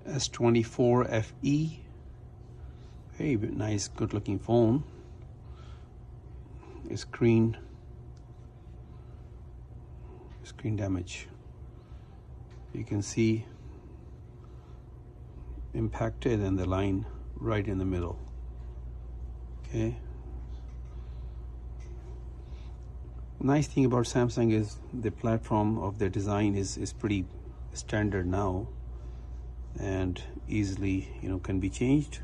S24 FE. Very nice, good looking phone. Screen damage. You can see impacted and the line right in the middle. Okay. Nice thing about Samsung is the platform of their design is pretty standard now and easily, can be changed.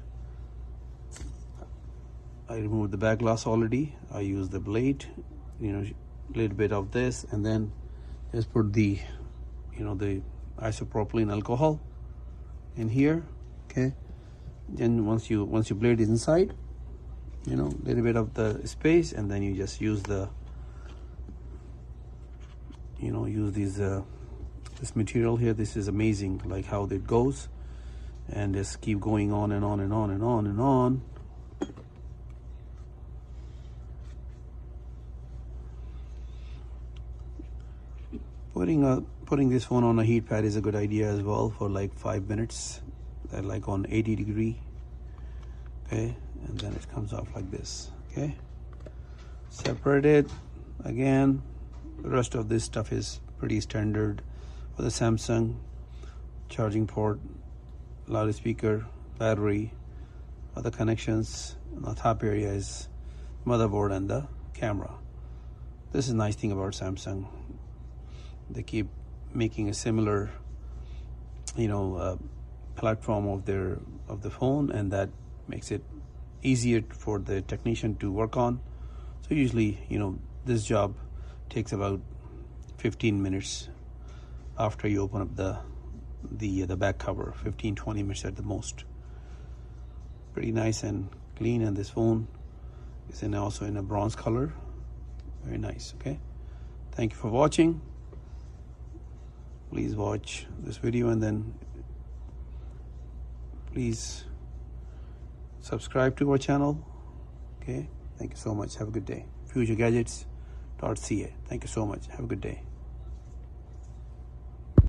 I removed the back glass already. I use the blade, little bit of this, and then just put the the isopropylene alcohol in here. Okay, then once you blade it inside, little bit of the space, and then you just use the use these this material here. This is amazing, like how it goes, and just keep going on and on and on and on and on. Putting this phone on a heat pad is a good idea as well for like 5 minutes, like on 80 degree. Okay, and then it comes off like this. Okay, separate it again. The rest of this stuff is pretty standard for the Samsung. Charging port, loudspeaker, battery, other connections. And the top area is motherboard and the camera. This is a nice thing about Samsung. They keep making a similar platform of the phone, and that makes it easier for the technician to work on. So usually this job takes about 15 minutes after you open up the back cover. 15-20 minutes at the most. Pretty nice and clean, and this phone is also in a bronze color. Very nice. Okay, thank you for watching. Please watch this video, and then please subscribe to our channel. Okay, thank you so much. Have a good day. FutureGadgets.ca. Thank you so much. Have a good day.